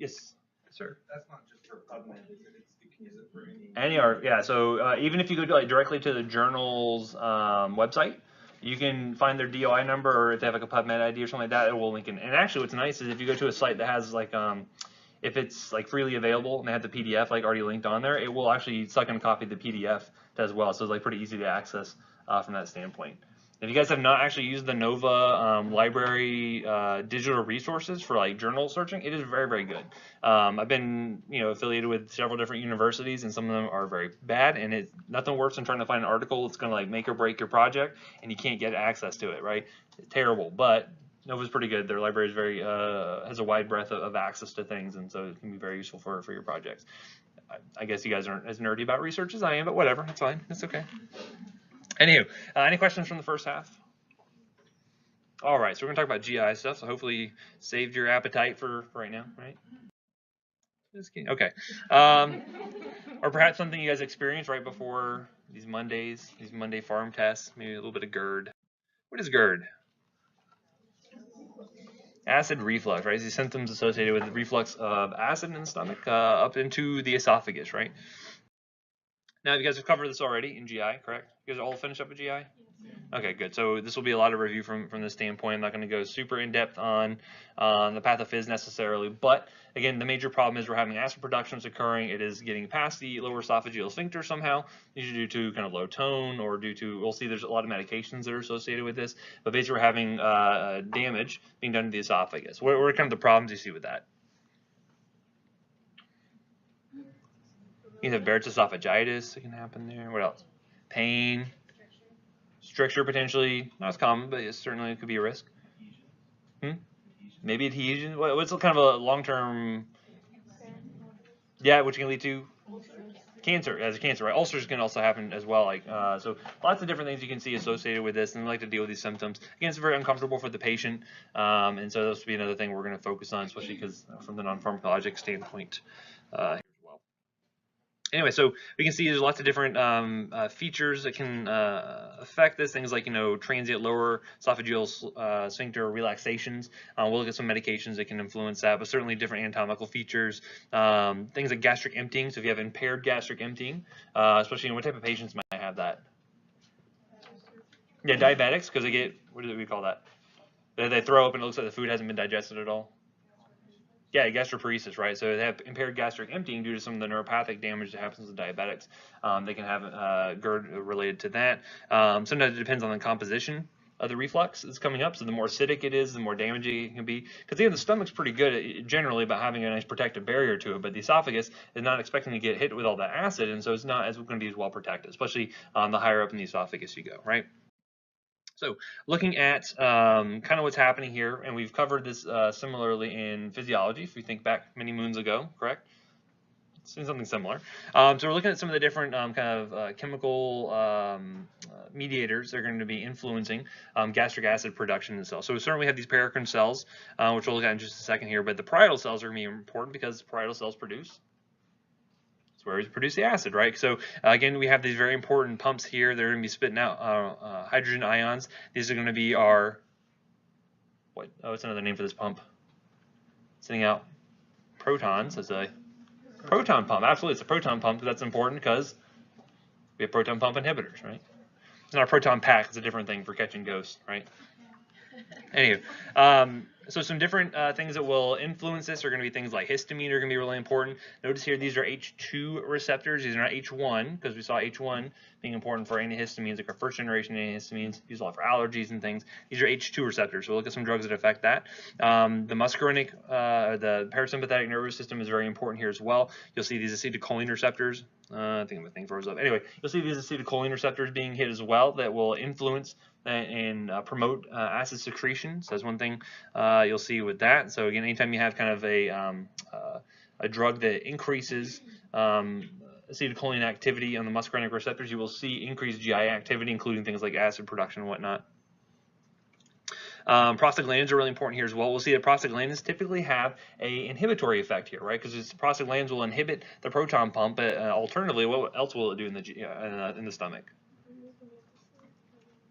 Yes, sir. That's not just for PubMed, is it? You can use it for Any art, yeah. So even if you go to, like, directly to the journal's website, you can find their DOI number, or if they have like a PubMed ID or something like that, it will link in. And actually, what's nice is if you go to a site that has like if it's like freely available and they have the PDF like already linked on there, it will actually suck in a copy of the PDF as well. So it's like pretty easy to access from that standpoint. If you guys have not actually used the Nova library digital resources for like journal searching, it is very, very good. I've been, affiliated with several different universities, and some of them are very bad. And it's nothing worse than trying to find an article that's going to like make or break your project, and you can't get access to it. Right? It's terrible, but Nova's pretty good. Their library is very has a wide breadth of access to things, and so it can be very useful for your projects. I guess you guys aren't as nerdy about research as I am, but whatever, it's fine. It's okay. Anywho, any questions from the first half? All right, so we're going to talk about GI stuff, so hopefully you saved your appetite for right now, right? Just kidding. Okay. Or perhaps something you guys experienced right before these Monday farm tests, maybe a little bit of GERD. What is GERD? Acid reflux, right? These symptoms associated with the reflux of acid in the stomach up into the esophagus, right? Now, you guys have covered this already in GI, correct? You guys all finished up with GI? Okay, good. So this will be a lot of review from this standpoint. I'm not going to go super in depth on the pathophys necessarily, but again, the major problem is we're having acid production that's occurring. It is getting past the lower esophageal sphincter somehow, usually due to kind of low tone or due to, we'll see there's a lot of medications that are associated with this, but basically we're having damage being done to the esophagus. What are kind of the problems you see with that? You can have Barrett's esophagitis that can happen there. What else? Pain. Stricture potentially, not as common, but it certainly could be a risk. Maybe adhesion. What's kind of a long-term? Yeah, which can lead to cancer. As a cancer, right? Ulcers can also happen as well. Like so, lots of different things you can see associated with this, and we like to deal with these symptoms. Again, it's very uncomfortable for the patient, and so this will be another thing we're going to focus on, especially because from the non-pharmacologic standpoint. Anyway, so we can see there's lots of different features that can affect this. Things like, transient lower esophageal sphincter relaxations. We'll look at some medications that can influence that, but certainly different anatomical features. Things like gastric emptying. So if you have impaired gastric emptying, especially in what type of patients might have that? Yeah, diabetics, because they get, what do we call that? They throw up and it looks like the food hasn't been digested at all. Yeah, gastroparesis, right? So they have impaired gastric emptying due to some of the neuropathic damage that happens with diabetics. They can have GERD related to that. Sometimes it depends on the composition of the reflux that's coming up. So the more acidic it is, the more damaging it can be. Because the stomach's pretty good generally about having a nice protective barrier to it, but the esophagus is not expecting to get hit with all that acid, and so it's not as going to be as well protected, especially the higher up in the esophagus you go, right? So looking at kind of what's happening here, and we've covered this similarly in physiology, if we think back many moons ago, correct? Something similar. So we're looking at some of the different kind of chemical mediators that are going to be influencing gastric acid production in the cell. So we certainly have these paracrine cells, which we'll look at in just a second here, but the parietal cells are going to be important because parietal cells produce where we produce the acid, right? So again, we have these very important pumps here. They're going to be spitting out hydrogen ions. These are going to be our, what's another name for this pump? Sending out protons as a proton pump. Absolutely, it's a proton pump. That's important because we have proton pump inhibitors, right? It's not a proton pack. It's a different thing for catching ghosts, right? Anyway, so some different things that will influence this are going to be things like histamine are going to be really important. Notice here these are H2 receptors. These are not H1 because we saw H1 being important for antihistamines, like our first generation antihistamines, used a lot for allergies and things. These are H2 receptors. So we'll look at some drugs that affect that. The muscarinic, the parasympathetic nervous system is very important here as well. You'll see these acetylcholine receptors. I think my thing froze up. Anyway, you'll see these acetylcholine receptors being hit as well that will influence and promote acid secretion. So that's one thing you'll see with that. So again, anytime you have kind of a drug that increases acetylcholine activity on the muscarinic receptors, you will see increased GI activity, including things like acid production and whatnot. Prostaglandins are really important here as well. We'll see that prostaglandins typically have a inhibitory effect here, right? Because prostaglandins will inhibit the proton pump. Alternatively, what else will it do in the stomach?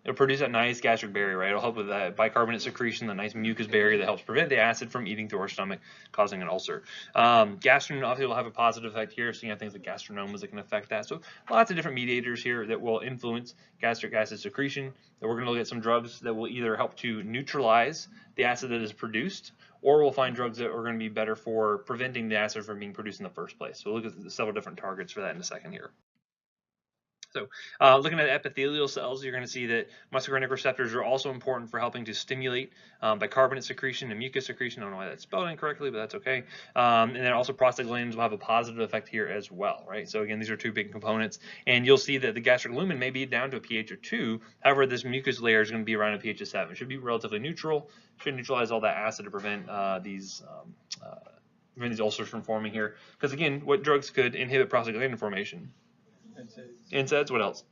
It'll produce that nice gastric barrier, right? It'll help with that bicarbonate secretion, the nice mucus barrier that helps prevent the acid from eating through our stomach, causing an ulcer. Gastrin obviously will have a positive effect here, so you have things like gastrinomas that can affect that. So lots of different mediators here that will influence gastric acid secretion. And we're going to look at some drugs that will either help to neutralize the acid that is produced, or we'll find drugs that are going to be better for preventing the acid from being produced in the first place. So we'll look at several different targets for that in a second here. So looking at epithelial cells, you're going to see that muscarinic receptors are also important for helping to stimulate bicarbonate secretion and mucus secretion. I don't know why that's spelled incorrectly, but that's okay. And then also prostaglandins will have a positive effect here as well, right? So again, these are two big components. And you'll see that the gastric lumen may be down to a pH of 2. However, this mucus layer is going to be around a pH of 7. It should be relatively neutral. Should neutralize all that acid to prevent these ulcers from forming here. Because again, what drugs could inhibit prostaglandin formation? NSAIDs. What else?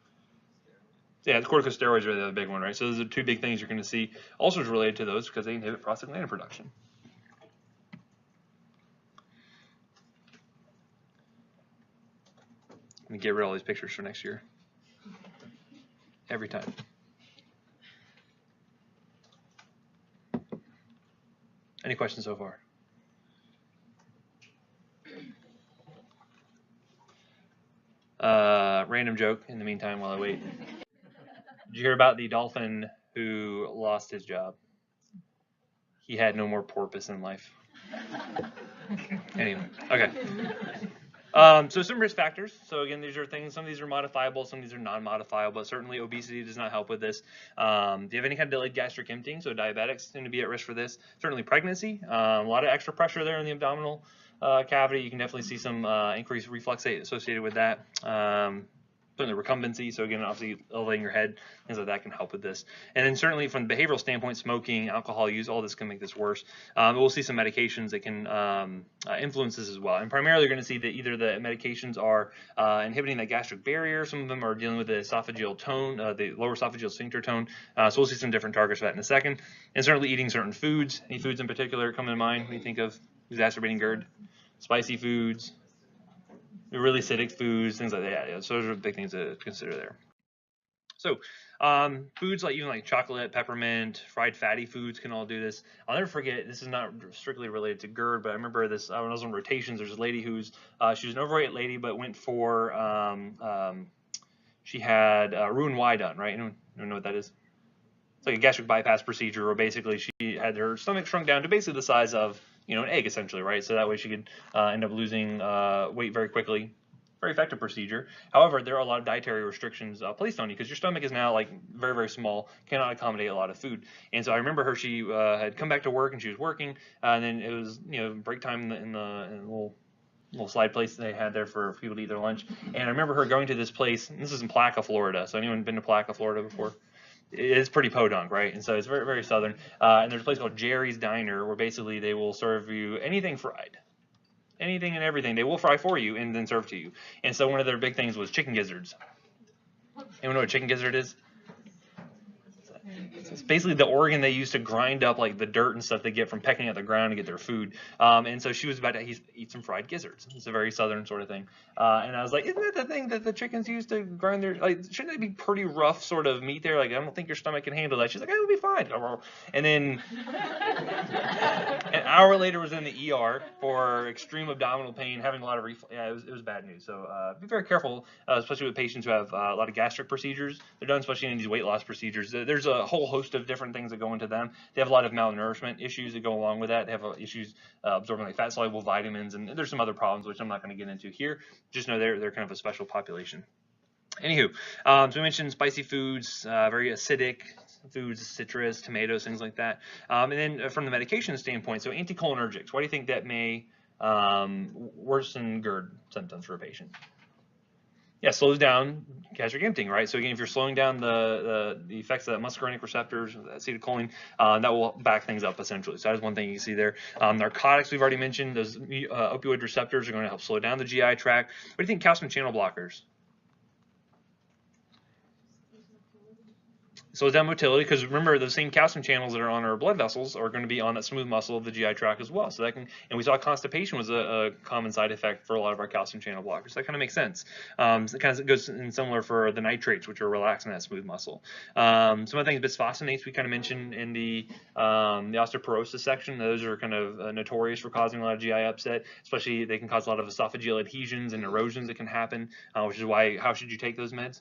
Yeah, the corticosteroids are the other big one, right? So those are two big things you're going to see ulcers related to those because they inhibit prostaglandin production. Let me get rid of all these pictures for next year. Every time. Any questions so far? Random joke in the meantime while I wait. Did you hear about the dolphin who lost his job? He had no more porpoise in life. Anyway, okay. So some risk factors. So again, these are things, some of these are modifiable, some of these are non-modifiable, but certainly obesity does not help with this. Do you have any kind of delayed gastric emptying? So diabetics tend to be at risk for this. Certainly pregnancy, a lot of extra pressure there in the abdominal cavity. You can definitely see some increased reflux rate associated with that. Certainly recumbency, so again, obviously elevating your head, things like that can help with this. And then certainly from the behavioral standpoint, smoking, alcohol use, all this can make this worse. We'll see some medications that can influence this as well. And primarily you're going to see that either the medications are inhibiting that gastric barrier, some of them are dealing with the esophageal tone, the lower esophageal sphincter tone. So we'll see some different targets for that in a second. And certainly eating certain foods, any foods in particular come to mind when you think of exacerbating GERD? Spicy foods, really acidic foods, things like that. Yeah, so those are big things to consider there. So foods like even like chocolate, peppermint, fried fatty foods can all do this. I'll never forget, this is not strictly related to GERD, but I remember this when I was on rotations, there's this lady who's, she was an overweight lady, but went for, she had Roux-en-Y done, right? Anyone know what that is? It's like a gastric bypass procedure where basically she had her stomach shrunk down to basically the size of, you know, an egg essentially, right? So that way she could end up losing weight very quickly. Very effective procedure. However, there are a lot of dietary restrictions placed on you because your stomach is now like very, very small, cannot accommodate a lot of food. And so I remember her, she had come back to work and she was working, and then it was, you know, break time in the little slide place they had there for people to eat their lunch. And I remember her going to this place, and this is in Placa, Florida. So anyone been to Placa, Florida before? It's pretty podunk, right? And so it's very, very southern. And there's a place called Jerry's Diner where basically they will serve you anything fried. Anything and everything. They will fry for you and then serve to you. And so one of their big things was chicken gizzards. Anyone know what a chicken gizzard is? It's basically the organ they use to grind up like the dirt and stuff they get from pecking at the ground to get their food. And so she was about to eat some fried gizzards. It's a very southern sort of thing. And I was like, isn't that the thing that the chickens use to grind their, like, shouldn't they be pretty rough sort of meat there? Like, I don't think your stomach can handle that. She's like, it'll be fine. And then an hour later was in the ER for extreme abdominal pain, having a lot of reflux. Yeah, it was bad news. So be very careful, especially with patients who have a lot of gastric procedures. They're done especially in these weight loss procedures. There's a whole host of different things that go into them. They have a lot of malnourishment issues that go along with that. They have issues absorbing like fat soluble vitamins, and there's some other problems which I'm not going to get into here. Just know they're kind of a special population. Anywho, so we mentioned spicy foods, very acidic foods, citrus, tomatoes, things like that. And then from the medication standpoint, so anticholinergics, why do you think that may worsen GERD symptoms for a patient? Yeah, slows down gastric emptying, right? So again, if you're slowing down the effects of that muscarinic receptors, acetylcholine, that will back things up essentially. So that is one thing you can see there. Narcotics, we've already mentioned, those opioid receptors are going to help slow down the GI tract. What do you think calcium channel blockers? slows down motility, because remember, those same calcium channels that are on our blood vessels are going to be on that smooth muscle of the GI tract as well. So that can, and we saw constipation was a common side effect for a lot of our calcium channel blockers. That kind of makes sense. So it kind of goes in similar for the nitrates, which are relaxing that smooth muscle. Some of the things, bisphosphonates, we kind of mentioned in the osteoporosis section. Those are kind of notorious for causing a lot of GI upset, especially they can cause a lot of esophageal adhesions and erosions that can happen, which is why, how should you take those meds?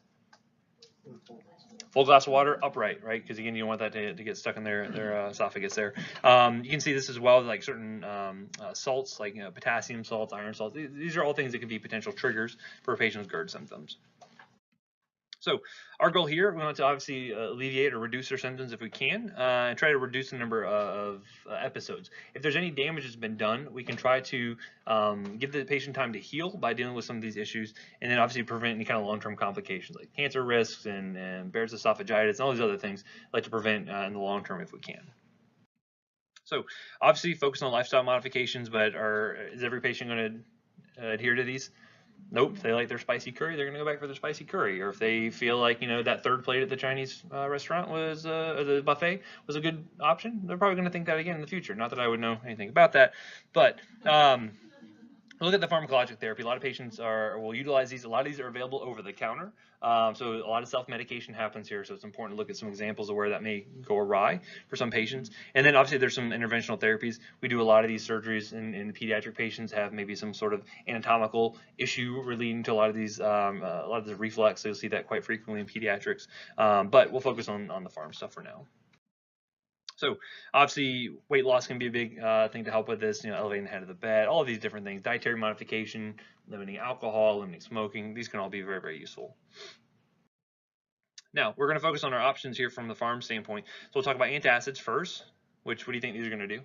Full glass of water, upright, right? Because again, you don't want that to get stuck in their esophagus there. You can see this as well, like certain salts, like potassium salts, iron salts. These are all things that could be potential triggers for a patient with GERD symptoms. So our goal here, we want to obviously alleviate or reduce their symptoms if we can, and try to reduce the number of episodes. If there's any damage that's been done, we can try to give the patient time to heal by dealing with some of these issues, and then obviously prevent any kind of long-term complications like cancer risks and Barrett's esophagitis and all these other things like to prevent in the long term if we can. So obviously focus on lifestyle modifications, but is every patient going to adhere to these? Nope. If they like their spicy curry, they're going to go back for their spicy curry. Or if they feel like, that third plate at the Chinese restaurant was, or the buffet was a good option, they're probably going to think that again in the future. Not that I would know anything about that, but look at the pharmacologic therapy. A lot of patients will utilize these. A lot of these are available over the counter. So a lot of self-medication happens here. So it's important to look at some examples of where that may go awry for some patients. And then obviously there's some interventional therapies. We do a lot of these surgeries in pediatric patients have maybe some sort of anatomical issue relating to a lot of these, a lot of the reflux. So you'll see that quite frequently in pediatrics. But we'll focus on the pharm stuff for now. So obviously weight loss can be a big thing to help with this, elevating the head of the bed, all of these different things, dietary modification, limiting alcohol, limiting smoking, these can all be very, very useful. Now, we're going to focus on our options here from the pharm standpoint. So we'll talk about antacids first, which, what do you think these are going to do?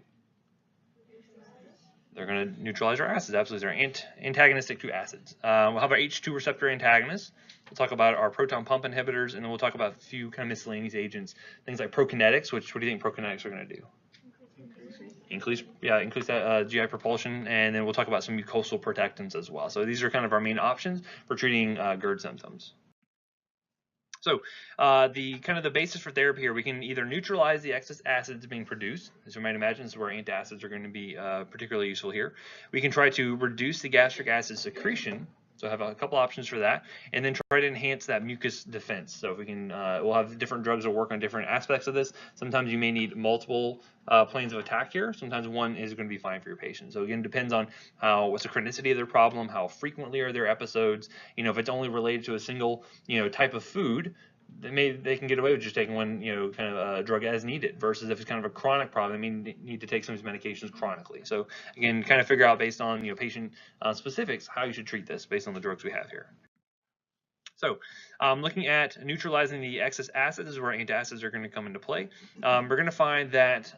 They're going to neutralize our acids, absolutely. They're antagonistic to acids. We'll have our H2 receptor antagonists. We'll talk about our proton pump inhibitors, and then we'll talk about a few kind of miscellaneous agents, things like prokinetics, which, what do you think prokinetics are going to do? Increase that GI propulsion, and then we'll talk about some mucosal protectants as well. So these are kind of our main options for treating GERD symptoms. So the basis for therapy here, we can either neutralize the excess acids being produced. As you might imagine, this is where antacids are going to be particularly useful here. We can try to reduce the gastric acid secretion. So I have a couple options for that, and then try to enhance that mucus defense. So if we can, we'll have different drugs that work on different aspects of this. Sometimes you may need multiple planes of attack here. Sometimes one is going to be fine for your patient. So again, it depends on what's the chronicity of their problem, how frequently are their episodes. If it's only related to a single type of food, they can get away with just taking one kind of drug as needed, versus if it's kind of a chronic problem, they need to take some of these medications chronically. So again, kind of figure out based on patient specifics how you should treat this based on the drugs we have here. So looking at neutralizing the excess acids is where antacids are going to come into play. We're going to find that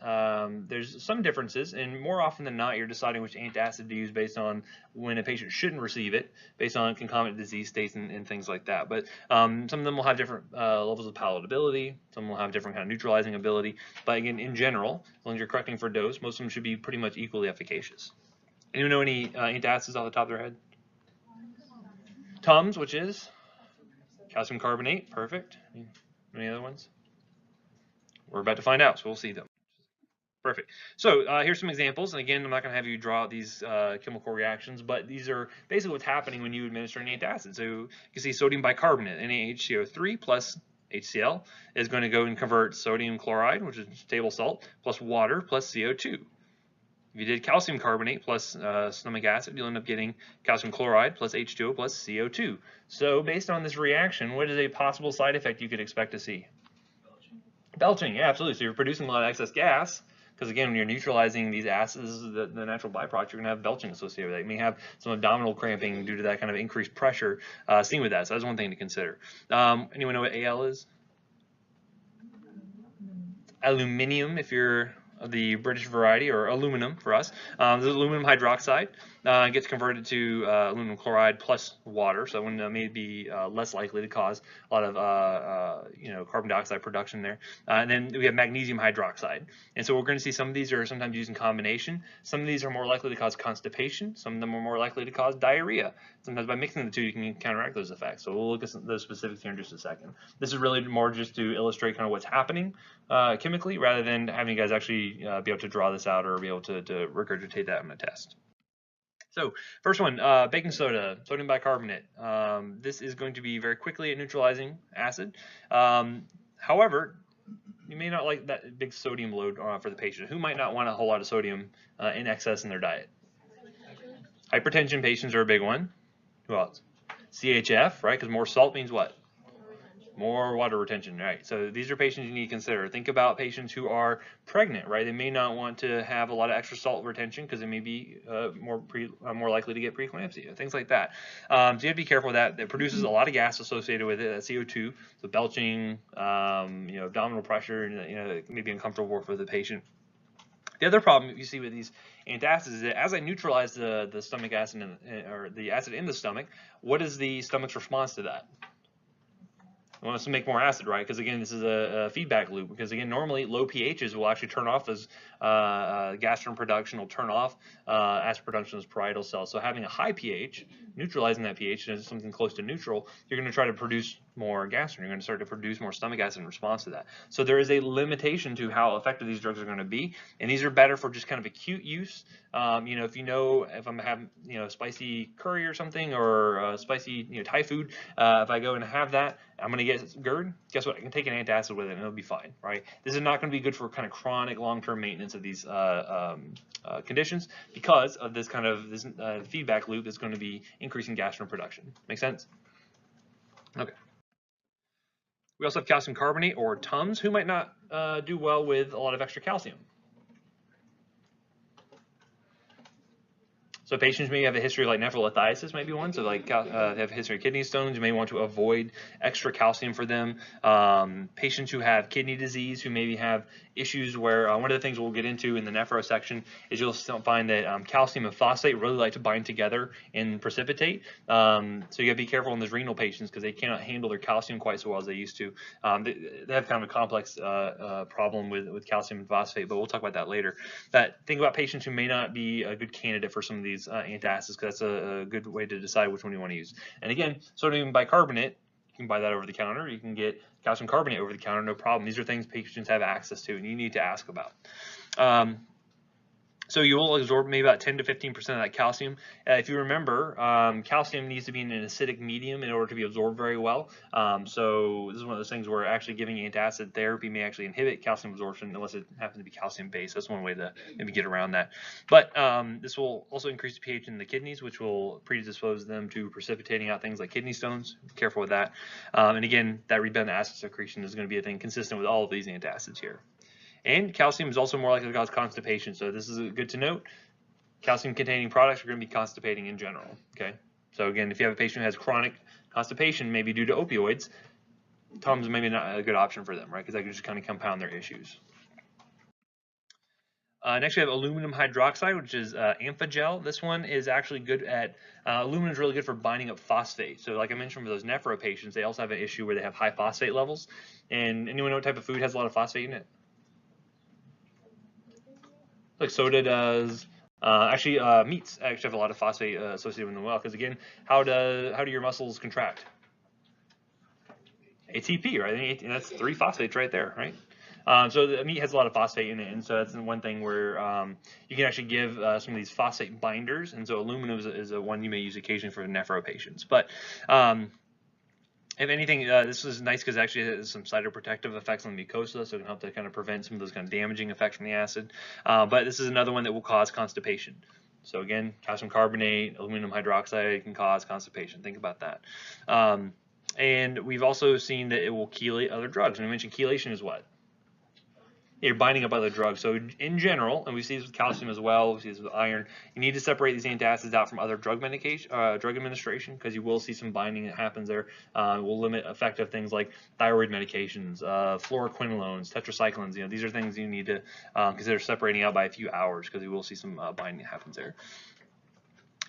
there's some differences, and more often than not, you're deciding which antacid to use based on when a patient shouldn't receive it, based on concomitant disease states and things like that. But some of them will have different levels of palatability. Some will have different kind of neutralizing ability. But again, in general, as long as you're correcting for dose, most of them should be pretty much equally efficacious. Anyone know any antacids off the top of their head? Tums, which is? Calcium carbonate, perfect. Any other ones? We're about to find out, so we'll see them. Perfect. So here's some examples, and again, I'm not going to have you draw out these chemical reactions, but these are basically what's happening when you administer an antacid. So you can see sodium bicarbonate, NaHCO3 plus HCl, is going to go and convert sodium chloride, which is table salt, plus water plus CO2. If you did calcium carbonate plus stomach acid, you'll end up getting calcium chloride plus H2O plus CO2. So based on this reaction, what is a possible side effect you could expect to see? Belching, yeah, absolutely. So you're producing a lot of excess gas, because again, when you're neutralizing these acids, the natural byproduct, you're going to have belching associated with it. You may have some abdominal cramping due to that kind of increased pressure seen with that. So that's one thing to consider. Anyone know what Al is? Aluminium, if you're the British variety, or aluminum for us. This is aluminum hydroxide. Gets converted to aluminum chloride plus water, so when may be less likely to cause a lot of carbon dioxide production there. And then we have magnesium hydroxide, and so we're going to see some of these are sometimes used in combination. Some of these are more likely to cause constipation. Some of them are more likely to cause diarrhea. Sometimes by mixing the two, you can counteract those effects. So we'll look at those specifics here in just a second. This is really more just to illustrate kind of what's happening chemically, rather than having you guys actually be able to draw this out or be able to regurgitate that in a test. So first one, baking soda, sodium bicarbonate. This is going to be very quickly a neutralizing acid. However, you may not like that big sodium load for the patient. Who might not want a whole lot of sodium in excess in their diet? Hypertension patients are a big one. Who else? CHF, right? Because more salt means what? More water retention, right? So these are patients you need to consider. Think about patients who are pregnant, right? They may not want to have a lot of extra salt retention because they may be more likely to get preeclampsia, things like that. So you have to be careful with that. It produces a lot of gas associated with it, that CO2, so belching, abdominal pressure, and it may be uncomfortable for the patient. The other problem you see with these antacids is that as I neutralize the stomach acid or the acid in the stomach, what is the stomach's response to that? I want us to make more acid, right? Because again, this is a feedback loop. Because again, normally low pHs will actually turn off as gastrin production will turn off acid production as parietal cells. So having a high pH, neutralizing that pH is something close to neutral, you're going to try to produce more gastrin. You're going to start to produce more stomach acid in response to that. So there is a limitation to how effective these drugs are going to be, and these are better for just kind of acute use. If I'm having spicy curry or something, or spicy Thai food, if I go and have that, I'm going to get GERD. Guess what? I can take an antacid with it and it'll be fine, right? This is not going to be good for kind of chronic long-term maintenance of these conditions because of this kind of feedback loop that's going to be increasing gastrin production. Make sense? Okay. We also have calcium carbonate, or Tums. Who might not do well with a lot of extra calcium? So patients may have a history like nephrolithiasis, maybe one. So like have a history of kidney stones, you may want to avoid extra calcium for them. Patients who have kidney disease, who maybe have issues where one of the things we'll get into in the nephro section is you'll find that calcium and phosphate really like to bind together and precipitate. So you got to be careful in those renal patients because they cannot handle their calcium quite so well as they used to. They have kind of a complex problem with calcium and phosphate, but we'll talk about that later. Think about patients who may not be a good candidate for some of these antacids, because that's a good way to decide which one you want to use. And again, sodium bicarbonate, you can buy that over the counter. You can get calcium carbonate over the counter, no problem. These are things patients have access to and you need to ask about. So you will absorb maybe about 10 to 15% of that calcium. If you remember, calcium needs to be in an acidic medium in order to be absorbed very well. So this is one of those things where actually giving antacid therapy may actually inhibit calcium absorption unless it happens to be calcium based. That's one way to maybe get around that. But this will also increase the pH in the kidneys, which will predispose them to precipitating out things like kidney stones. Be careful with that. And again, that redundant acid secretion is going to be a thing consistent with all of these antacids here. And calcium is also more likely to cause constipation. So this is good to note. Calcium-containing products are going to be constipating in general. Okay. So again, if you have a patient who has chronic constipation, maybe due to opioids, Tums maybe not a good option for them, right? Because that can just kind of compound their issues. Next, we have aluminum hydroxide, which is Amphagel. This one is actually good at, aluminum is really good for binding up phosphate. So like I mentioned, for those nephro patients, they also have an issue where they have high phosphate levels. And anyone know what type of food has a lot of phosphate in it? Like soda does. Meats actually have a lot of phosphate associated with them well, because again, how do your muscles contract? ATP, right? And that's 3 phosphates right there, right? So the meat has a lot of phosphate in it, and so that's one thing where you can actually give some of these phosphate binders, and so aluminum is a one you may use occasionally for nephro patients. But if anything, this is nice because actually it has some cytoprotective effects on the mucosa, so it can help to kind of prevent some of those kind of damaging effects from the acid. But this is another one that will cause constipation. So again, calcium carbonate, aluminum hydroxide can cause constipation. Think about that. And we've also seen that it will chelate other drugs. And we mentioned chelation is what? you're binding up other drugs. So in general, and we see this with calcium as well, we see this with iron, you need to separate these antacids out from other drug medication, drug administration, because you will see some binding that happens there. It will limit effective things like thyroid medications, fluoroquinolones, tetracyclines. These are things you need to consider separating out by a few hours, because you will see some binding that happens there.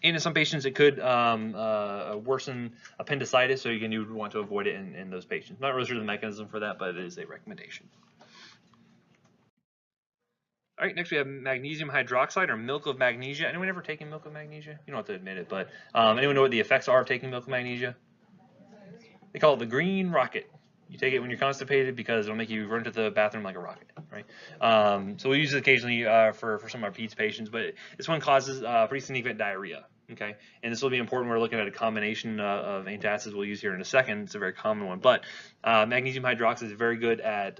And in some patients, it could worsen appendicitis, so you would want to avoid it in those patients. Not really sure the mechanism for that, but it is a recommendation. All right, next we have magnesium hydroxide, or milk of magnesia. Anyone ever taken milk of magnesia? You don't have to admit it, but anyone know what the effects are of taking milk of magnesia? They call it the green rocket. You take it when you're constipated because it'll make you run to the bathroom like a rocket, right? So we use it occasionally for some of our peds patients, but this one causes pretty significant diarrhea. Okay, and this will be important. We're looking at a combination of antacids we'll use here in a second. It's a very common one, but magnesium hydroxide is very good at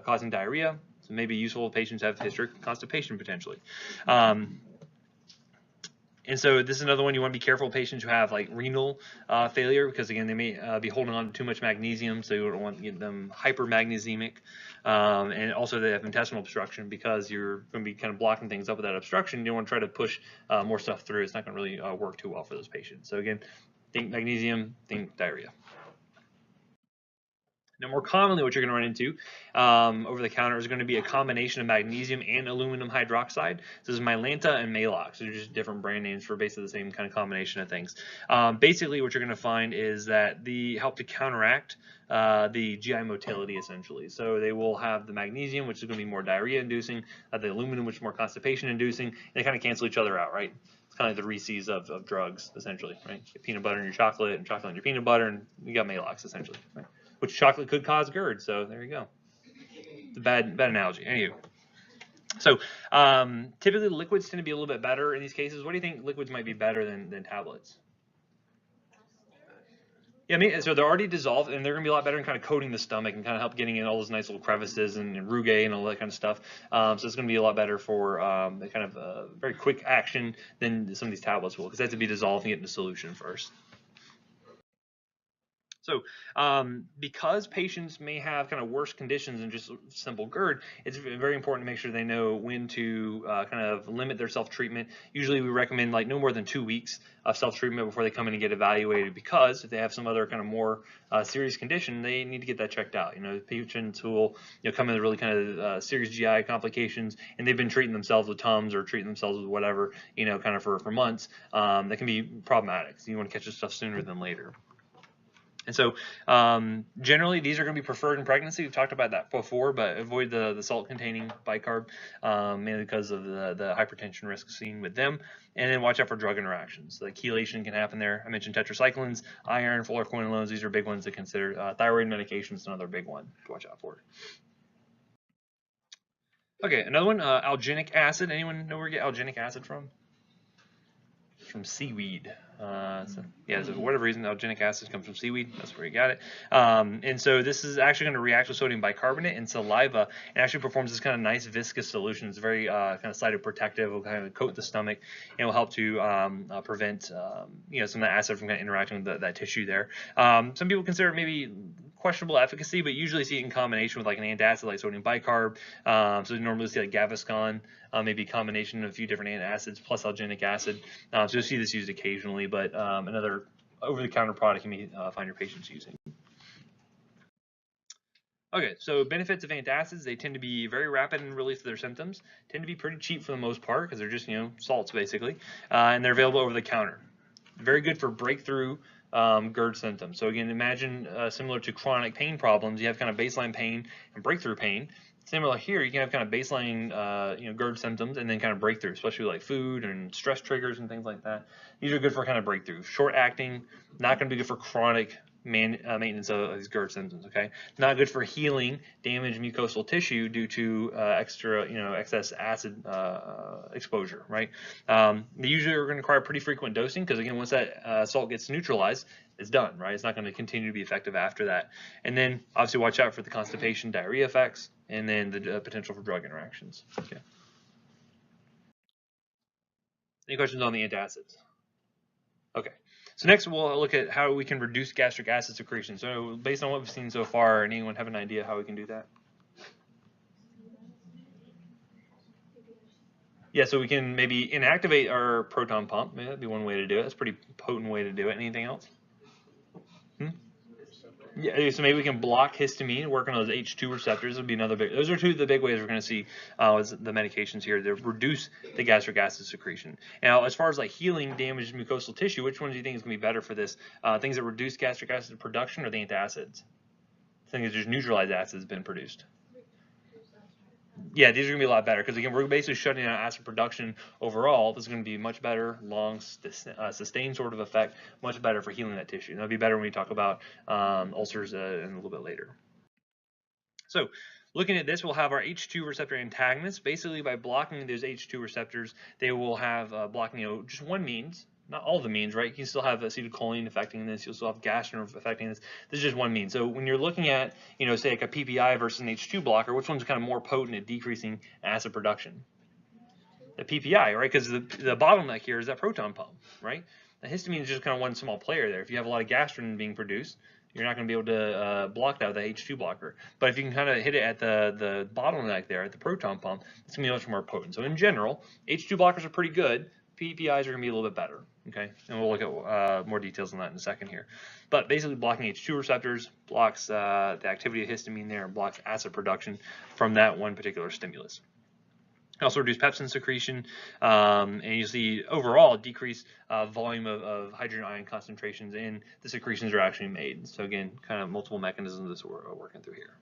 causing diarrhea. So maybe useful if patients have history of constipation potentially. And so this is another one you want to be careful of patients who have like renal failure, because again, they may be holding on to too much magnesium, so you don't want to get them hypermagnesiemic. And also they have intestinal obstruction, because you're going to be kind of blocking things up with that obstruction. You don't want to try to push more stuff through. It's not going to really work too well for those patients. So again, think magnesium, think diarrhea. Now, more commonly, what you're going to run into over the counter is going to be a combination of magnesium and aluminum hydroxide. So this is Mylanta and Maalox. So they're just different brand names for basically the same kind of combination of things. Basically, what you're going to find is that they help to counteract the GI motility, essentially. So they will have the magnesium, which is going to be more diarrhea-inducing, the aluminum, which is more constipation-inducing, and they kind of cancel each other out, right? It's kind of like the Reese's of drugs, essentially, right? You get peanut butter in your chocolate, and chocolate in your peanut butter, and you got Maalox, essentially, right? Which chocolate could cause GERD, so there you go. It's a bad analogy. Anywho, so typically liquids tend to be a little bit better in these cases. What do you think liquids might be better than tablets? Yeah, I mean, so they're already dissolved, and they're going to be a lot better in kind of coating the stomach and kind of help getting in all those nice little crevices and rugae and all that kind of stuff. So it's going to be a lot better for kind of very quick action than some of these tablets will, because they have to be dissolved and get into solution first. So because patients may have kind of worse conditions than just simple GERD, it's very important to make sure they know when to kind of limit their self-treatment. Usually we recommend like no more than 2 weeks of self-treatment before they come in and get evaluated, because if they have some other kind of more serious condition, they need to get that checked out. Patients who will come in with really kind of serious GI complications, and they've been treating themselves with Tums or treating themselves with whatever, kind of for months, that can be problematic. So you want to catch this stuff sooner than later. And so generally these are going to be preferred in pregnancy. We've talked about that before, but avoid the salt-containing bicarb, mainly because of the hypertension risk seen with them. And then watch out for drug interactions. The chelation can happen there. I mentioned tetracyclines, iron, fluoroquinolones. These are big ones to consider. Thyroid medication is another big one to watch out for. Okay, another one, alginic acid. Anyone know where we get alginic acid from? It's from seaweed. So for whatever reason, alginic acid comes from seaweed. That's where you got it. And so this is actually going to react with sodium bicarbonate and saliva, and actually performs this kind of nice viscous solution. It's very kind of cytoprotective. It will kind of coat the stomach, and will help to prevent some of the acid from kind of interacting with that tissue there. Some people consider it maybe questionable efficacy, but usually see it in combination with like an antacid like sodium bicarb. So you normally see like Gaviscon, maybe a combination of a few different antacids plus alginic acid. So you'll see this used occasionally, but another over-the-counter product you may find your patients using. Okay, so benefits of antacids: they tend to be very rapid in relief of their symptoms, tend to be pretty cheap for the most part, because they're just salts basically, and they're available over the counter. Very good for breakthrough GERD symptoms. So again, imagine similar to chronic pain problems, you have kind of baseline pain and breakthrough pain. Similar here, you can have kind of baseline GERD symptoms and then kind of breakthrough, especially like food and stress triggers and things like that. These are good for kind of breakthrough. Short acting, not going to be good for chronic maintenance of these GERD symptoms. Okay, not good for healing damaged mucosal tissue due to excess acid exposure. Right. They usually are going to require pretty frequent dosing, because again, once that salt gets neutralized, it's done. Right. It's not going to continue to be effective after that. And then obviously watch out for the constipation, diarrhea effects, and then the potential for drug interactions. Okay. Any questions on the antacids? Okay. So next we'll look at how we can reduce gastric acid secretion. So based on what we've seen so far, anyone have an idea how we can do that? Yeah, so we can maybe inactivate our proton pump. Maybe that'd be one way to do it. That's a pretty potent way to do it. Anything else? Yeah, so maybe we can block histamine, work on those H2 receptors. Would be another big. Those are two of the big ways we're going to see with the medications here to reduce the gastric acid secretion. Now, as far as like healing damaged mucosal tissue, which one do you think is going to be better for this? Things that reduce gastric acid production or the antacids? Things that just neutralize acid has been produced. Yeah, these are going to be a lot better because again, we're basically shutting down acid production overall. This is going to be much better, long, sustained sort of effect, much better for healing that tissue. And that'll be better when we talk about ulcers in a little bit later. So looking at this, we'll have our H2 receptor antagonists. Basically, by blocking those H2 receptors, they will have blocking, just one means. Not all the means, right? You can still have acetylcholine affecting this. You'll still have gastrin affecting this. This is just one mean. So when you're looking at, say like a PPI versus an H2 blocker, which one's kind of more potent at decreasing acid production? The PPI, right? Because the bottleneck here is that proton pump, right? The histamine is just kind of one small player there. If you have a lot of gastrin being produced, you're not going to be able to block that with the H2 blocker. But if you can kind of hit it at the bottleneck there, at the proton pump, it's going to be much more potent. So in general, H2 blockers are pretty good. PPIs are going to be a little bit better, okay? And we'll look at more details on that in a second here. But basically blocking H2 receptors blocks the activity of histamine there and blocks acid production from that one particular stimulus. Also reduce pepsin secretion, and you see overall decreased volume of hydrogen ion concentrations in the secretions are actually made. So again, kind of multiple mechanisms that we're working through here.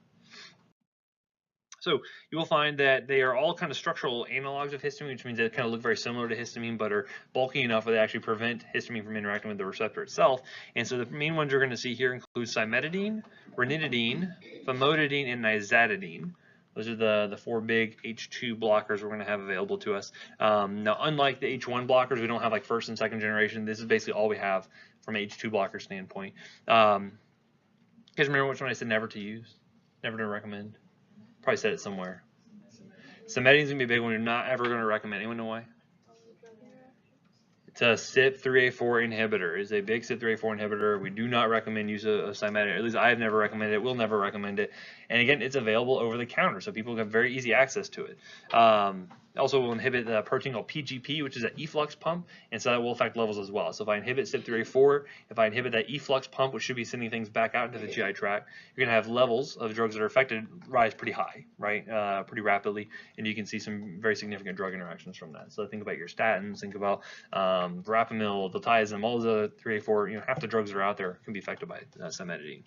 So you will find that they are all kind of structural analogs of histamine, which means they kind of look very similar to histamine, but are bulky enough that they actually prevent histamine from interacting with the receptor itself. And so the main ones you're going to see here include cimetidine, ranitidine, famotidine, and nizatidine. Those are the four big H2 blockers we're going to have available to us. Now, unlike the H1 blockers, we don't have like first and second generation. This is basically all we have from an H2 blocker standpoint. You guys remember which one I said never to use? Never to recommend? Probably said it somewhere. Cimetidine is going to be a big one. You're not ever going to recommend. Anyone know why? It's a CYP3A4 inhibitor. It's a big CYP3A4 inhibitor. We do not recommend use of cimetidine. At least I have never recommended it. We'll never recommend it. And again, it's available over the counter, so people have very easy access to it. Also will inhibit the protein called PGP, which is an efflux pump, and so that will affect levels as well. So if I inhibit CYP3A4, if I inhibit that efflux pump, which should be sending things back out into the GI tract, you're going to have levels of drugs that are affected rise pretty high, right, pretty rapidly, and you can see some very significant drug interactions from that. So think about your statins, think about verapamil, diltiazem, all those other 3A4, half the drugs that are out there can be affected by cimetidine.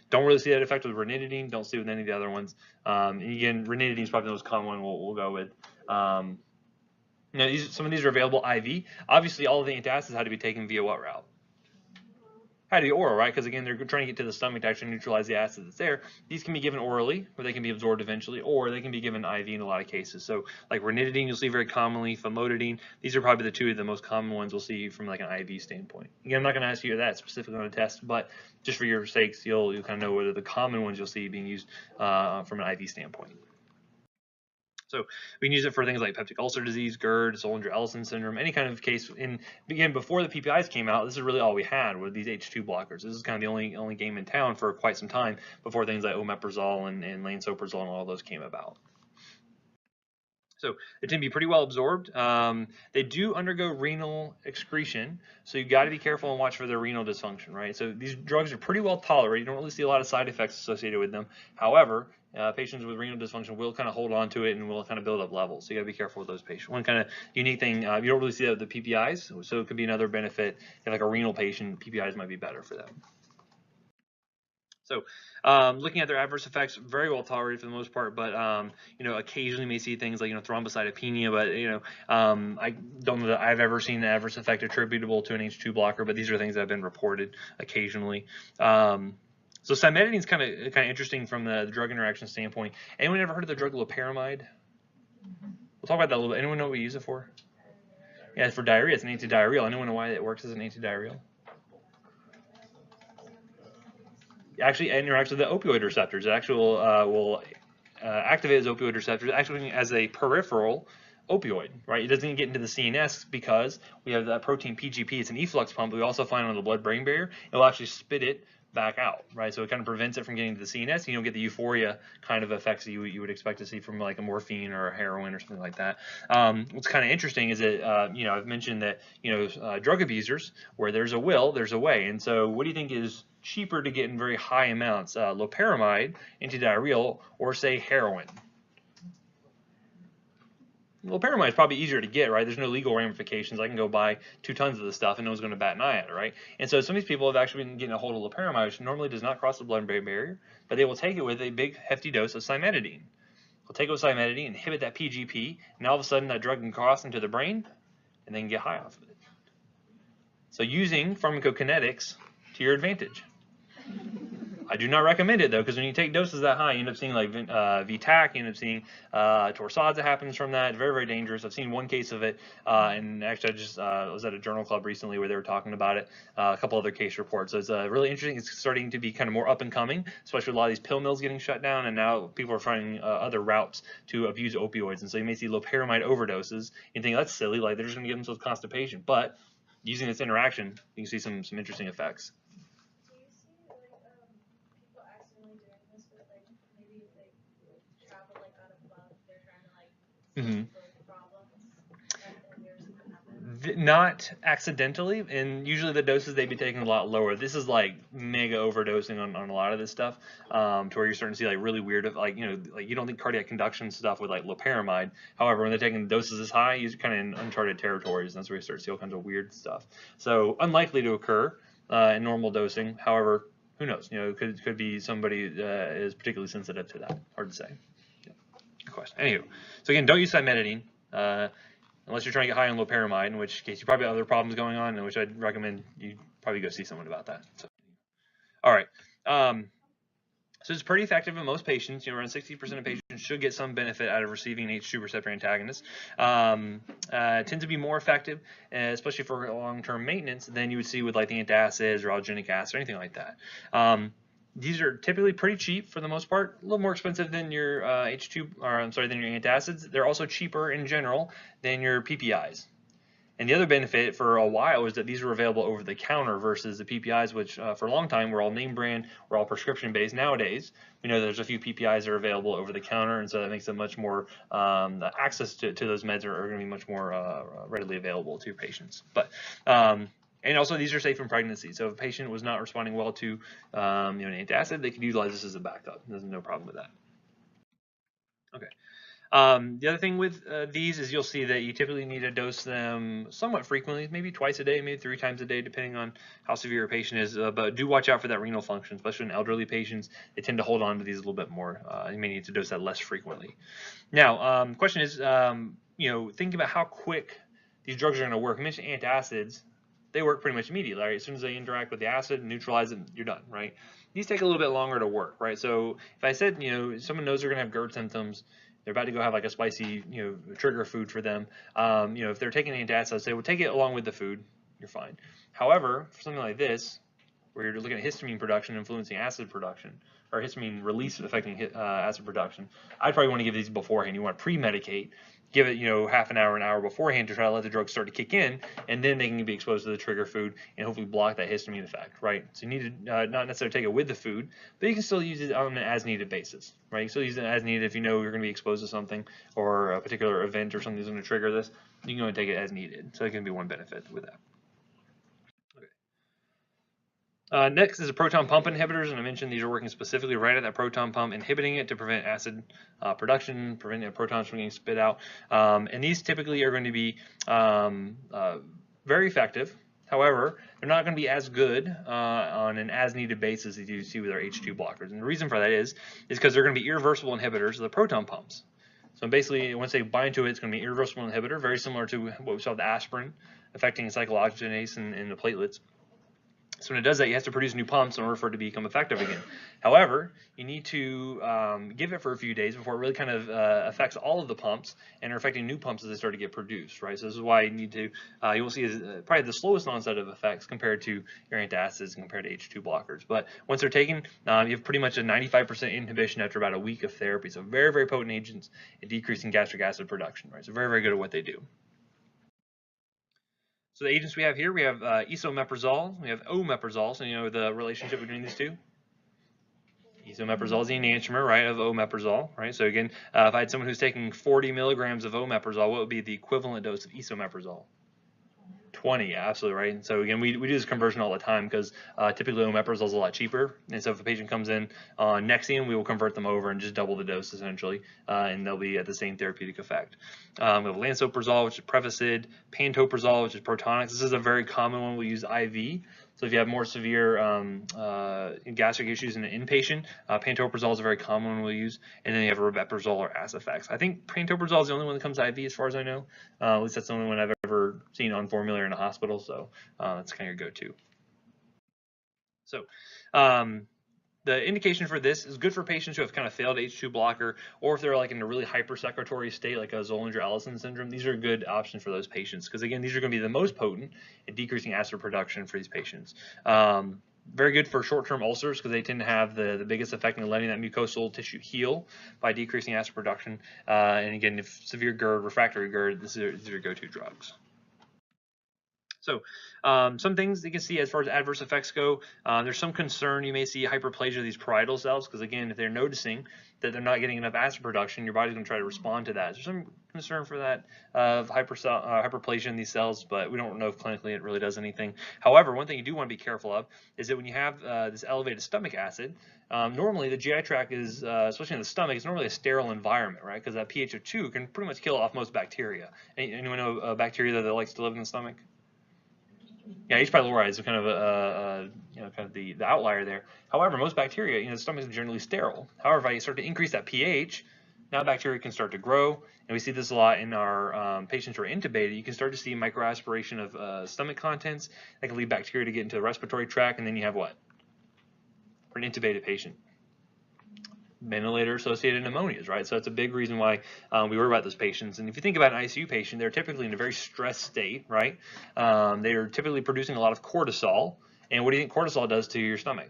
Don't really see that effect with ranitidine. Don't see it with any of the other ones. Again, ranitidine is probably the most common one we'll go with. Some of these are available IV. Obviously, all of the antacids had to be taken via what route? Had to be oral, right? Because again, they're trying to get to the stomach to actually neutralize the acid that's there. These can be given orally, where they can be absorbed eventually, or they can be given IV in a lot of cases. So like ranitidine, you'll see very commonly, famotidine. These are probably the two of the most common ones we'll see from like an IV standpoint. Again, I'm not going to ask you that specifically on a test, but just for your sakes, you'll kind of know whether the common ones you'll see being used from an IV standpoint. So we can use it for things like peptic ulcer disease, GERD, Zollinger-Ellison syndrome, any kind of case. Again, before the PPIs came out, this is really all we had were these H2 blockers. This is kind of the only game in town for quite some time before things like omeprazole and lansoprazole and all those came about. So they tend to be pretty well absorbed. They do undergo renal excretion, so you got to be careful and watch for their renal dysfunction, right? So these drugs are pretty well tolerated. You don't really see a lot of side effects associated with them. However, patients with renal dysfunction will kind of hold on to it and will kind of build up levels. So you got to be careful with those patients. One kind of unique thing, you don't really see that with the PPIs, so it could be another benefit. If like a renal patient, PPIs might be better for them. So looking at their adverse effects, very well tolerated for the most part, but occasionally may see things like thrombocytopenia, but I don't know that I've ever seen an adverse effect attributable to an H2 blocker, but these are things that have been reported occasionally. So cimetidine is kind of interesting from the drug interaction standpoint. Anyone ever heard of the drug loperamide? We'll talk about that a little bit. Anyone know what we use it for? Yeah, it's for diarrhea. It's an antidiarrheal. Anyone know why it works as an antidiarrheal? Actually interacts with the opioid receptors. It actually will activate those opioid receptors, actually as a peripheral opioid, right? It doesn't get into the CNS because we have that protein PGP. It's an efflux pump. But we also find on the blood-brain barrier. It will actually spit it back out, right? So it kind of prevents it from getting to the CNS. You don't get the euphoria kind of effects that you would expect to see from like a morphine or a heroin or something like that. What's kind of interesting is that I've mentioned that drug abusers, where there's a will, there's a way. And so what do you think is cheaper to get in very high amounts? Loperamide, antidiarrheal, or say heroin? Loperamide is probably easier to get, right? There's no legal ramifications. I can go buy 2 tons of this stuff and no one's going to bat an eye at it, right? And so some of these people have actually been getting a hold of loperamide, which normally does not cross the blood-brain barrier, but they will take it with a big, hefty dose of cimetidine. They'll take it with cimetidine, inhibit that PGP, and all of a sudden that drug can cross into the brain and then get high off of it. So using pharmacokinetics to your advantage. I do not recommend it though, because when you take doses that high, you end up seeing like VTAC, you end up seeing torsades that happens from that. Very, very dangerous. I've seen one case of it, and actually I just was at a journal club recently where they were talking about it, a couple other case reports. So it's really interesting. It's starting to be kind of more up and coming, especially with a lot of these pill mills getting shut down, and now people are finding other routes to abuse opioids. And so you may see loperamide overdoses and think that's silly, like they're just going to give themselves constipation. But using this interaction, you can see some interesting effects. Mm-hmm. Not accidentally, and usually the doses they'd be taking a lot lower. This is like mega overdosing on a lot of this stuff, to where you're starting to see like really weird, like you don't think cardiac conduction stuff with like loperamide. However, when they're taking doses this high, you're kind of in uncharted territories, and that's where you start to see all kinds of weird stuff. So unlikely to occur in normal dosing. However, who knows? Could be somebody is particularly sensitive to that. Hard to say. Yeah. Good question. Anywho, so again, don't use cimetidine. Unless you're trying to get high on loperamide, in which case you probably have other problems going on, in which I'd recommend you probably go see someone about that. So, all right. So it's pretty effective in most patients. Around 60% of patients should get some benefit out of receiving an H2 receptor antagonist. Tends to be more effective, especially for long-term maintenance, than you would see with like the antacids or alginic acid or anything like that. These are typically pretty cheap for the most part, a little more expensive than your than your antacids. They're also cheaper in general than your PPIs. And the other benefit for a while is that these were available over the counter versus the PPIs, which for a long time were all name brand, were all prescription based. Nowadays, we know there's a few PPIs that are available over the counter, and so that makes it much more, the access to those meds are going to be much more readily available to your patients. But and also, these are safe in pregnancy. So if a patient was not responding well to an antacid, they could utilize this as a backup. There's no problem with that. Okay. The other thing with these is you'll see that you typically need to dose them somewhat frequently, maybe twice a day, maybe 3 times a day, depending on how severe a patient is. But do watch out for that renal function, especially in elderly patients. They tend to hold on to these a little bit more. You may need to dose that less frequently. Now, the question is, think about how quick these drugs are going to work. I mentioned antacids. They work pretty much immediately, right? As soon as they interact with the acid, neutralize it, you're done, right? These take a little bit longer to work, right? So if I said, someone knows they're going to have GERD symptoms, they're about to go have like a spicy, trigger food for them. If they're taking antacids, I'd say, well, take it along with the food, you're fine. However, for something like this, where you're looking at histamine production influencing acid production, or histamine release affecting acid production, I'd probably want to give these beforehand. You want to pre-medicate. Give it, half an hour beforehand to try to let the drug start to kick in, and then they can be exposed to the trigger food and hopefully block that histamine effect, right? So you need to not necessarily take it with the food, but you can still use it on an as-needed basis, right? You can still use it as needed if you know you're going to be exposed to something or a particular event or something that's going to trigger this. You can only take it as needed. So it can be one benefit with that. Next is the proton pump inhibitors, and I mentioned these are working specifically right at that proton pump, inhibiting it to prevent acid production, preventing the protons from getting spit out. And these typically are going to be very effective. However, they're not going to be as good on an as-needed basis as you see with our H2 blockers. And the reason for that is because they're going to be irreversible inhibitors of the proton pumps. So basically, once they bind to it, it's going to be an irreversible inhibitor, very similar to what we saw with aspirin affecting cyclooxygenase in the platelets. So when it does that, you have to produce new pumps in order for it to become effective again. However, you need to give it for a few days before it really kind of affects all of the pumps and are affecting new pumps as they start to get produced, right? So this is why you need to, you will see probably the slowest onset of effects compared to your antacids compared to H2 blockers. But once they're taken, you have pretty much a 95% inhibition after about a week of therapy. So very, very potent agents in decreasing gastric acid production, right? So very, very good at what they do. So the agents we have here, we have esomeprazole, we have omeprazole, so you know the relationship between these two. Esomeprazole is the enantiomer, right, of omeprazole, right? So again, if I had someone who's taking 40 milligrams of omeprazole, what would be the equivalent dose of esomeprazole? 20, absolutely right. And so again, we do this conversion all the time because typically omeprazole is a lot cheaper. And so if a patient comes in on Nexium, we will convert them over and just double the dose essentially, and they'll be at the same therapeutic effect. We have lansoprazole, which is Prevacid, pantoprazole, which is Protonix. This is a very common one we use IV. So if you have more severe gastric issues in an inpatient, pantoprazole is a very common one we'll use. And then you have rabeprazole or Acifex. I think pantoprazole is the only one that comes IV as far as I know. At least that's the only one I've ever seen on formulary in a hospital. So that's kind of your go-to. So the indication for this is good for patients who have kind of failed H2 blocker, or if they're like in a really hypersecretory state, like a Zollinger-Ellison syndrome. These are a good options for those patients because again, these are going to be the most potent at decreasing acid production for these patients. Very good for short-term ulcers because they tend to have the biggest effect in letting that mucosal tissue heal by decreasing acid production. And again, if severe GERD, refractory GERD, these are your go-to drugs. So some things you can see as far as adverse effects go, there's some concern you may see hyperplasia of these parietal cells because again, if they're noticing that they're not getting enough acid production, your body's going to try to respond to that. There's some concern for that of hyperplasia in these cells, but we don't know if clinically it really does anything. However, one thing you do want to be careful of is that when you have this elevated stomach acid, normally the GI tract is, especially in the stomach, it's normally a sterile environment, right? Because that pH of 2 can pretty much kill off most bacteria. Anyone know a bacteria that likes to live in the stomach? Yeah, H. pylori is kind of the outlier there. However, most bacteria, the stomach is generally sterile. However, if I start to increase that pH, now bacteria can start to grow, and we see this a lot in our patients who are intubated. You can start to see microaspiration of stomach contents that can lead bacteria to get into the respiratory tract, and then you have what? For an intubated patient, ventilator-associated pneumonias, right? So that's a big reason why we worry about those patients. And if you think about an ICU patient, they're typically in a very stressed state, right? They are typically producing a lot of cortisol. And what do you think cortisol does to your stomach?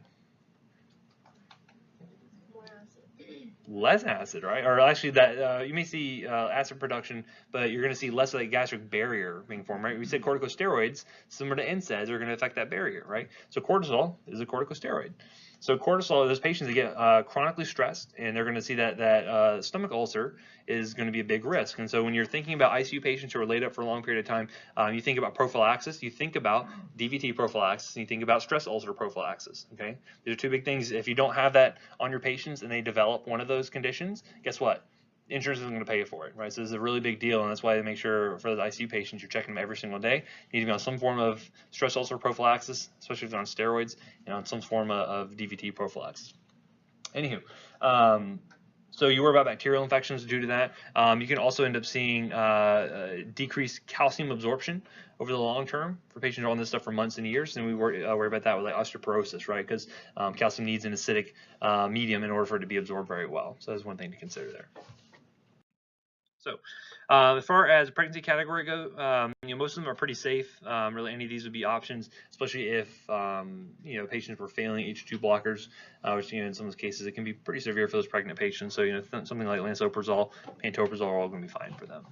Less acid, right? Or actually, that you may see acid production, but you're going to see less of that gastric barrier being formed, right? We said corticosteroids, similar to NSAIDs, are going to affect that barrier, right? So cortisol is a corticosteroid. So cortisol, those patients that get chronically stressed, and they're going to see that stomach ulcer is going to be a big risk. And so when you're thinking about ICU patients who are laid up for a long period of time, you think about prophylaxis, you think about DVT prophylaxis, and you think about stress ulcer prophylaxis. Okay, these are two big things. If you don't have that on your patients and they develop one of those conditions, guess what? Insurance isn't going to pay for it, right? So this is a really big deal, and that's why they make sure for those ICU patients you're checking them every single day. You need to be on some form of stress ulcer prophylaxis, especially if they're on steroids, and on some form of DVT prophylaxis. Anywho, so you worry about bacterial infections due to that. You can also end up seeing decreased calcium absorption over the long term for patients who are on this stuff for months and years, and we worry about that with like osteoporosis, right? Because calcium needs an acidic medium in order for it to be absorbed very well. So that's one thing to consider there. So as far as pregnancy category go, most of them are pretty safe. Really, any of these would be options, especially if patients were failing H2 blockers, which in some of those cases it can be pretty severe for those pregnant patients. So something like lansoprazole, pantoprazole are all going to be fine for them.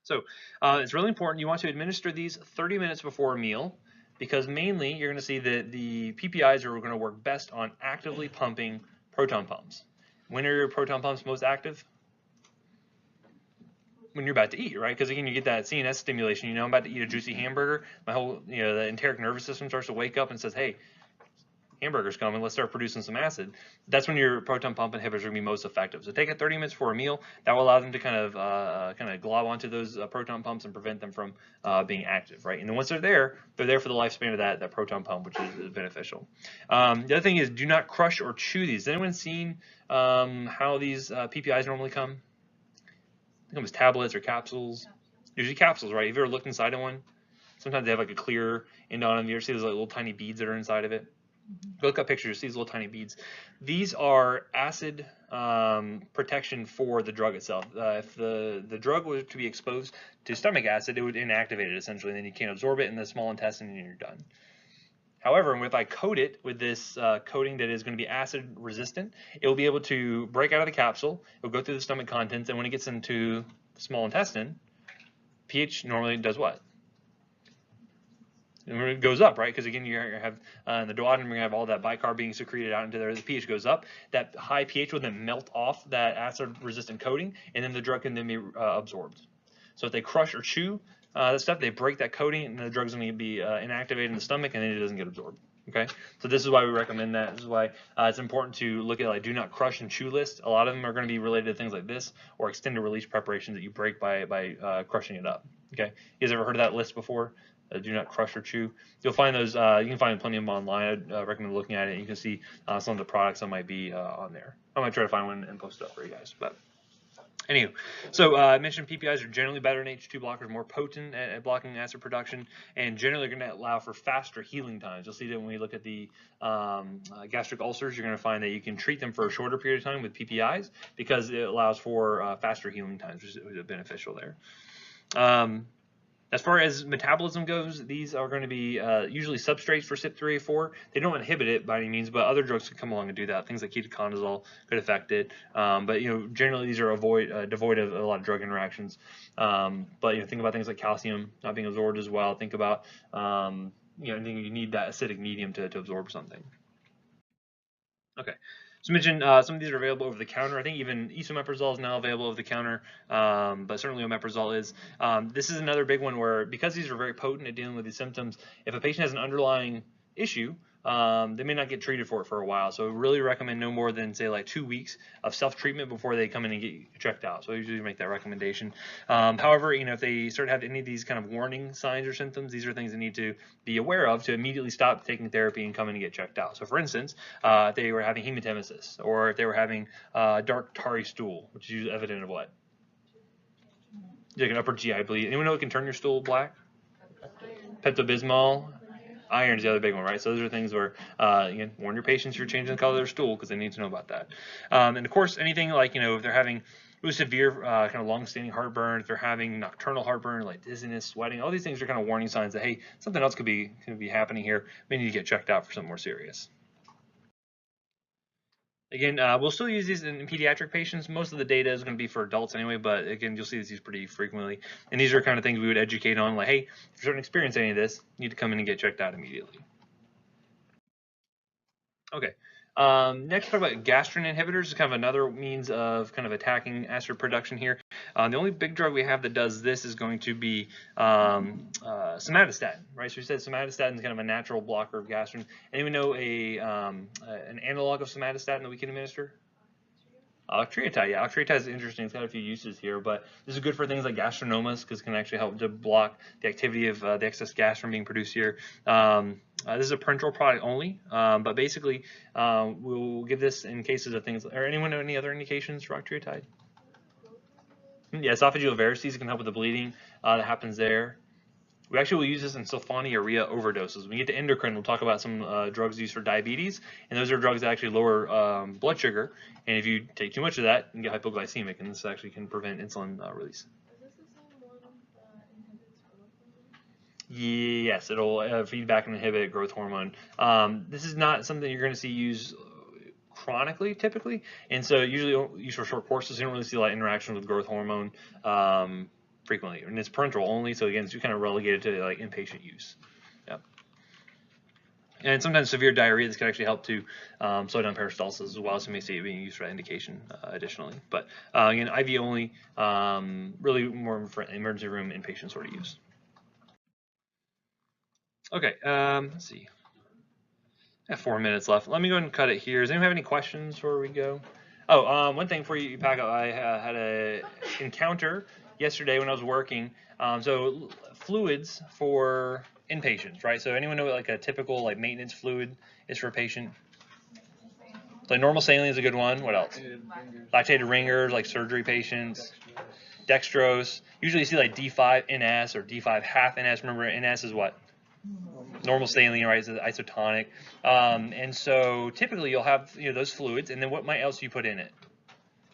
So it's really important. You want to administer these 30 minutes before a meal, because mainly you're going to see that the PPIs are going to work best on actively pumping proton pumps. When are your proton pumps most active? When you're about to eat, right? Because again, you get that CNS stimulation. I'm about to eat a juicy hamburger. My whole, the enteric nervous system starts to wake up and says, "Hey, hamburger's coming. Let's start producing some acid." That's when your proton pump inhibitors are going to be most effective. So take it 30 minutes before a meal. That will allow them to kind of glob onto those proton pumps and prevent them from being active, right? And then once they're there for the lifespan of that proton pump, which is beneficial. The other thing is, do not crush or chew these. Has anyone seen how these PPIs normally come? It comes tablets or capsules. Usually capsules, right? Have you ever looked inside of one? Sometimes they have like a clear end on them. You ever see those like little tiny beads that are inside of it? Go look up pictures, see these little tiny beads. These are acid protection for the drug itself. If the drug was to be exposed to stomach acid, it would inactivate it essentially, and then you can't absorb it in the small intestine and you're done. However, if I coat it with this coating that is going to be acid resistant, it will be able to break out of the capsule, it will go through the stomach contents, and when it gets into the small intestine, pH normally does what? It goes up, right? Because again, you have in the duodenum, you're gonna have all that bicarb being secreted out into there. The pH goes up. That high pH will then melt off that acid-resistant coating, and then the drug can then be absorbed. So if they crush or chew that stuff, they break that coating, and the drug's going to be inactivated in the stomach, and then it doesn't get absorbed. Okay, so this is why we recommend that. This is why it's important to look at like do not crush and chew list. A lot of them are going to be related to things like this or extended release preparations that you break by crushing it up. Okay, you guys ever heard of that list before? Do not crush or chew. You'll find those. You can find plenty of them online. I recommend looking at it. You can see some of the products that might be on there. I might try to find one and post it up for you guys. But anywho, so I mentioned PPIs are generally better than H2 blockers, more potent at blocking acid production, and generally going to allow for faster healing times. You'll see that when we look at the gastric ulcers, you're going to find that you can treat them for a shorter period of time with PPIs because it allows for faster healing times, which is beneficial there. As far as metabolism goes, these are going to be usually substrates for CYP3A4. They don't inhibit it by any means, but other drugs could come along and do that. Things like ketoconazole could affect it. But generally these are devoid of a lot of drug interactions. But think about things like calcium not being absorbed as well. Think about you need that acidic medium to absorb something. Okay. So I mentioned some of these are available over the counter. I think even esomeprazole is now available over the counter, but certainly omeprazole is. This is another big one where, because these are very potent at dealing with these symptoms, if a patient has an underlying issue, they may not get treated for it for a while. So we really recommend no more than, say, like 2 weeks of self-treatment before they come in and get checked out. So I usually make that recommendation. However, if they start to have any of these kind of warning signs or symptoms, these are things they need to be aware of to immediately stop taking therapy and come in and get checked out. So for instance, if they were having hematemesis, or if they were having dark tarry stool, which is usually evident of what? Like an upper GI bleed. Anyone know what can turn your stool black? Pepto-Bismol. Iron is the other big one, right? So those are things where, again, warn your patients you're changing the color of their stool because they need to know about that. And of course, anything like, if they're having really severe kind of long-standing heartburn, if they're having nocturnal heartburn, like dizziness, sweating, all these things are kind of warning signs that, hey, something else could be happening here. We need to get checked out for something more serious. Again, we'll still use these in pediatric patients. Most of the data is going to be for adults anyway, but again, you'll see these pretty frequently. And these are kind of things we would educate on, like, hey, if you're starting to experience any of this, you need to come in and get checked out immediately. Okay. Next, talk about gastrin inhibitors. Is kind of another means of kind of attacking acid production here. The only big drug we have that does this is going to be somatostatin, right? So we said somatostatin is kind of a natural blocker of gastrin. Anyone know an analog of somatostatin that we can administer? Octreotide, yeah, octreotide is interesting. It's got a few uses here, but this is good for things like gastrinomas because it can actually help to block the activity of the excess gas from being produced here. This is a parenteral product only, but basically we'll give this in cases of things. Or anyone know any other indications for octreotide? Yeah, esophageal varices can help with the bleeding that happens there. We actually will use this in sulfonylurea overdoses. When we get to endocrine, we'll talk about some drugs used for diabetes, and those are drugs that actually lower blood sugar. And if you take too much of that, you can get hypoglycemic, and this actually can prevent insulin release. Is this the same one that inhibits growth hormone? Yes, it'll feedback and inhibit growth hormone. This is not something you're going to see used chronically, typically, and so usually used for short courses. You don't really see a lot of interaction with growth hormone frequently, and it's parenteral only, so again, it's kind of relegated to like inpatient use. Yep. And sometimes severe diarrhea, this can actually help to slow down peristalsis as well, so you may see it being used for that indication additionally. But again, IV only, really more for emergency room inpatient sort of use. Okay, let's see. I have 4 minutes left. Let me go ahead and cut it here. Does anyone have any questions before we go? Oh, one thing before you pack up, I had an encounter yesterday when I was working. So fluids for inpatients, right? So anyone know what like a typical like maintenance fluid is for a patient? So normal saline is a good one. What else? Lactated ringers, like surgery patients. Dextrose. Usually you see like D5 NS or D5 half NS. Remember NS is what? Normal saline, right? It's isotonic. And so typically you'll have those fluids, and then what else do you put in it?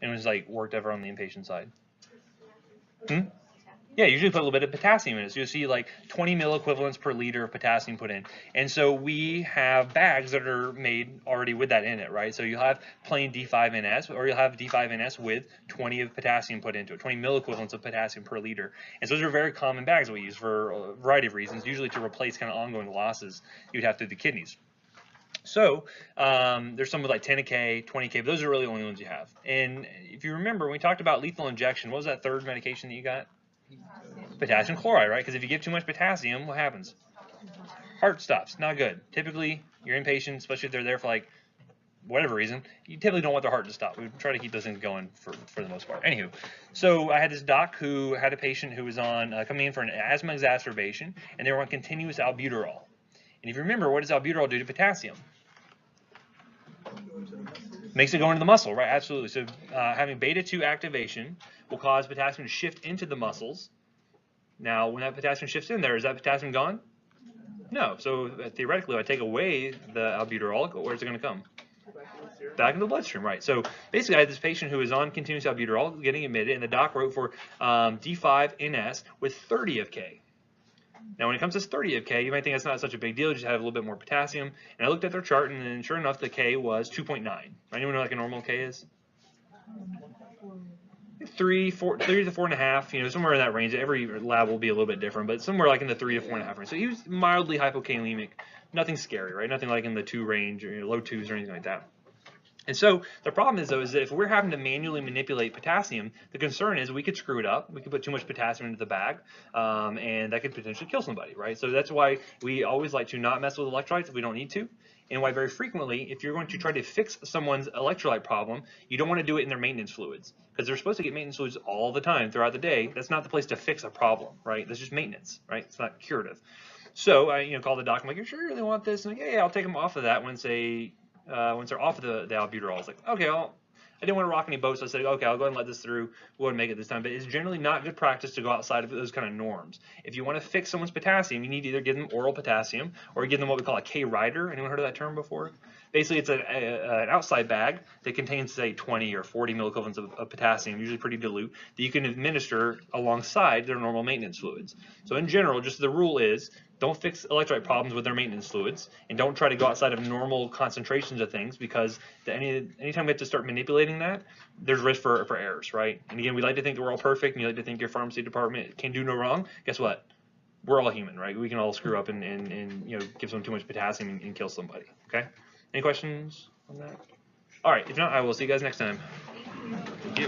And it was like worked ever on the inpatient side. Yeah, usually put a little bit of potassium in it. So you'll see like 20 milliequivalents per liter of potassium put in. And so we have bags that are made already with that in it, right? So you'll have plain D5NS, or you'll have D5NS with 20 of potassium put into it, 20 milliequivalents of potassium per liter. And so those are very common bags that we use for a variety of reasons, usually to replace kind of ongoing losses you'd have through the kidneys. So there's some with like 10K, 20K, but those are really the only ones you have. And if you remember, when we talked about lethal injection, what was that third medication that you got? Potassium chloride, right? Because if you give too much potassium, what happens? Heart stops. Not good. Typically, your inpatient, especially if they're there for like whatever reason, you typically don't want their heart to stop. We try to keep those things going for the most part. Anywho, so I had this doc who had a patient who was on coming in for an asthma exacerbation, and they were on continuous albuterol. And if you remember, what does albuterol do to potassium? Makes it go into the muscle, right? Absolutely. So having beta-2 activation will cause potassium to shift into the muscles. Now, when that potassium shifts in there, is that potassium gone? No. So theoretically, if I take away the albuterol, where's it going to come? Back in the bloodstream, right? So basically, I had this patient who was on continuous albuterol getting admitted, and the doc wrote for D5NS with 30 of K. Now, when it comes to 30 of K, you might think that's not such a big deal, just have a little bit more potassium. And I looked at their chart, and then sure enough, the K was 2.9. Anyone know like a normal K is? 3 to 4.5, you know, somewhere in that range. Every lab will be a little bit different, but somewhere like in the 3 to 4.5 range. So he was mildly hypokalemic, nothing scary, right? Nothing like in the 2 range or low 2s or anything like that. And so the problem is, though, is that if we're having to manually manipulate potassium, the concern is we could screw it up. We could put too much potassium into the bag, and that could potentially kill somebody, right? So that's why we always like to not mess with electrolytes if we don't need to, and why very frequently, if you're going to try to fix someone's electrolyte problem, you don't want to do it in their maintenance fluids, because they're supposed to get maintenance fluids all the time throughout the day. That's not the place to fix a problem, right? That's just maintenance, right? It's not curative. So I, call the doc. I'm like, you sure you really want this? And like, yeah, I'll take them off of that once they're off of the albuterol. I was like, okay, I didn't want to rock any boats, so I said, okay, I'll go ahead and let this through. We'll make it this time. But it's generally not good practice to go outside of those kind of norms. If you want to fix someone's potassium, you need to either give them oral potassium or give them what we call a K-rider. Anyone heard of that term before? Basically, it's an outside bag that contains, say, 20 or 40 milliequivalents of potassium, usually pretty dilute, that you can administer alongside their normal maintenance fluids. So in general, just the rule is, don't fix electrolyte problems with their maintenance fluids, and don't try to go outside of normal concentrations of things, because anytime we have to start manipulating that, there's risk for errors, right? And again, we like to think that we're all perfect, and you like to think your pharmacy department can do no wrong. Guess what? We're all human, right? We can all screw up and give someone too much potassium and kill somebody. Okay? Any questions on that? All right. If not, I will see you guys next time. Thank you.